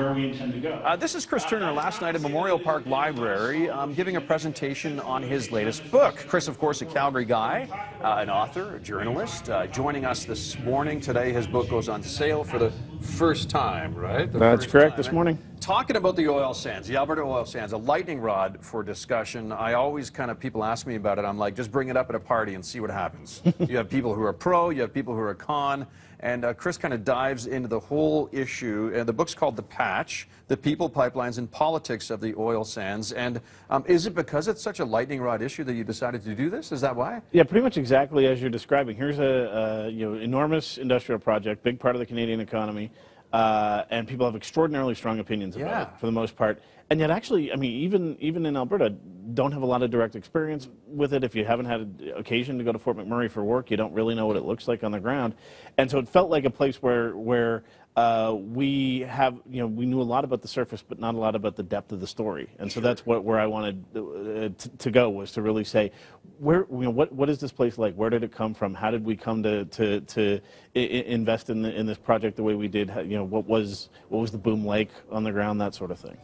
where we intend to go. This is Chris Turner last night at Memorial Park Library giving a presentation on his latest book. Chris, of course, a Calgary guy, an author, a journalist, joining us this morning. Today his book goes on sale for the first time, right? That's correct, this morning. Talking about the oil sands, the Alberta oil sands, a lightning rod for discussion. I always people ask me about it. I'm like, just bring it up at a party and see what happens. You have people who are pro, you have people who are con. And Chris kind of dives into the whole issue. And the book's called The Patch, The People, Pipelines, and Politics of the Oil Sands. And is it because it's such a lightning rod issue that you decided to do this? Is that why? Yeah, pretty much exactly as you're describing. Here's a enormous industrial project, big part of the Canadian economy. And people have extraordinarily strong opinions about it, for the most part. And yet, actually, I mean, even in Alberta, don't have a lot of direct experience with it. If you haven't had an occasion to go to Fort McMurray for work, you don't really know what it looks like on the ground. And so it felt like a place where we knew a lot about the surface, but not a lot about the depth of the story. And so that's where I wanted to go, was to really say, what is this place like? Where did it come from? How did we come to invest in this project the way we did? What was the boom like on the ground? That sort of thing.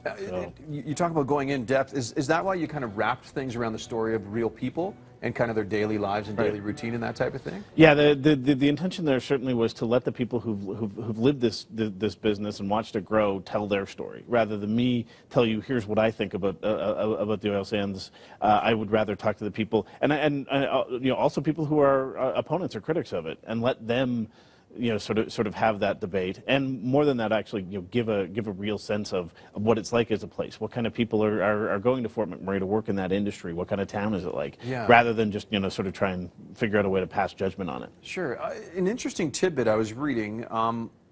You talk about going in depth. Is that why you kind of wrapped things around the story of real people and kind of their daily lives and daily routine and that type of thing? Yeah, the intention there certainly was to let the people who've lived this business and watched it grow tell their story, rather than me tell you, here's what I think about the oil sands. I would rather talk to the people and also people who are opponents or critics of it, and let them sort of have that debate, and more than that, actually give a real sense of what it's like as a place. What kind of people are going to Fort McMurray to work in that industry? What kind of town is it like? Yeah. Rather than just sort of try and figure out a way to pass judgment on it. Sure. An interesting tidbit I was reading.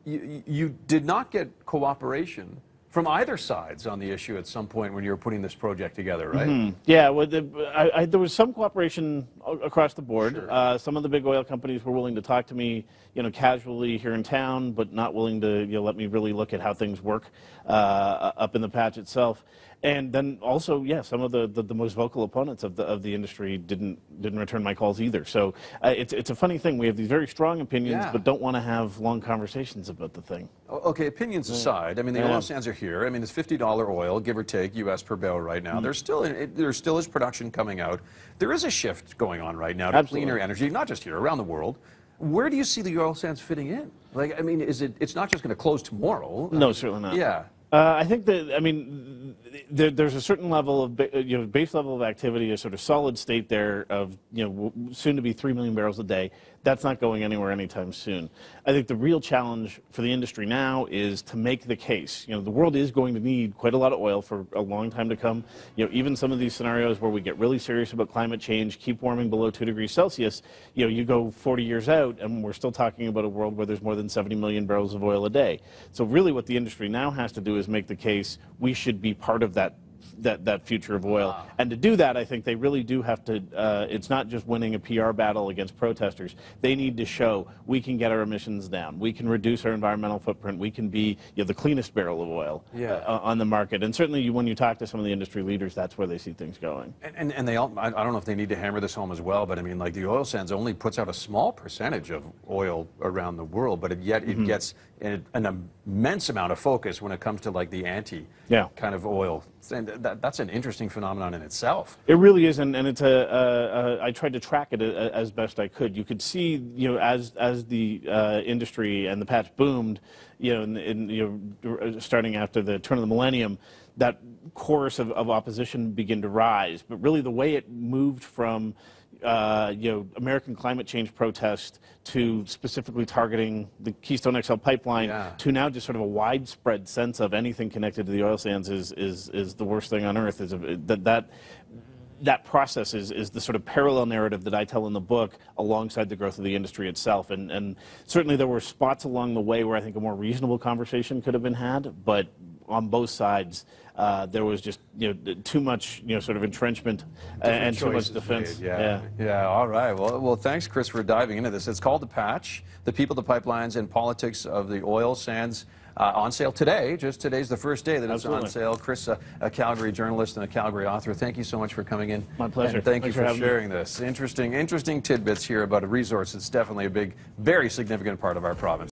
You did not get cooperation from either sides on the issue at some point when you were putting this project together, right? Mm-hmm. Yeah, well, there was some cooperation across the board. Sure. Some of the big oil companies were willing to talk to me, casually here in town, but not willing to let me really look at how things work up in the patch itself. And then also, yeah, some of the most vocal opponents of the industry didn't return my calls either. So it's a funny thing. We have these very strong opinions, but don't want to have long conversations about the thing. Okay, opinions aside, I mean, the oil sands are here. I mean, it's $50 oil, give or take, U.S. per barrel right now. There still is production coming out. There is a shift going on right now to cleaner energy, not just here, around the world. Where do you see the oil sands fitting in? Like, I mean, it's not just going to close tomorrow? No, certainly not. Yeah. I think that, I mean, there's a certain level of, base level of activity, a sort of solid state there of, soon to be 3 million barrels a day. That's not going anywhere anytime soon. I think the real challenge for the industry now is to make the case. The world is going to need quite a lot of oil for a long time to come. Even some of these scenarios where we get really serious about climate change, keep warming below 2 degrees Celsius, you go 40 years out and we're still talking about a world where there's more than 70 million barrels of oil a day. So really what the industry now has to do is make the case we should be part of that future of oil. Wow. And to do that, I think they really do have to, it's not just winning a PR battle against protesters. They need to show we can get our emissions down. We can reduce our environmental footprint. We can be the cleanest barrel of oil on the market. And certainly when you talk to some of the industry leaders, that's where they see things going. And they all, I don't know if they need to hammer this home as well, but I mean, like, the oil sands only puts out a small percentage of oil around the world, but yet it gets an immense amount of focus when it comes to, like, the anti kind of oil. And that's an interesting phenomenon in itself. It really is, and it's I tried to track it as best I could. You could see, as the industry and the patch boomed, starting after the turn of the millennium, that chorus of opposition began to rise. But really, the way it moved from American climate change protest to specifically targeting the Keystone XL pipeline to now just sort of a widespread sense of anything connected to the oil sands is the worst thing on earth. That process is the sort of parallel narrative that I tell in the book alongside the growth of the industry itself. And certainly there were spots along the way where I think a more reasonable conversation could have been had, but on both sides, there was just too much sort of entrenchment and too much defense. Yeah. All right. Well, thanks, Chris, for diving into this. It's called The Patch: The People, the Pipelines, and Politics of the Oil Sands. On sale today. Just today's the first day that it's on sale. Chris, a Calgary journalist and a Calgary author, thank you so much for coming in. My pleasure. And thank you for sharing this. Interesting tidbits here about a resource that's definitely a big, very significant part of our province.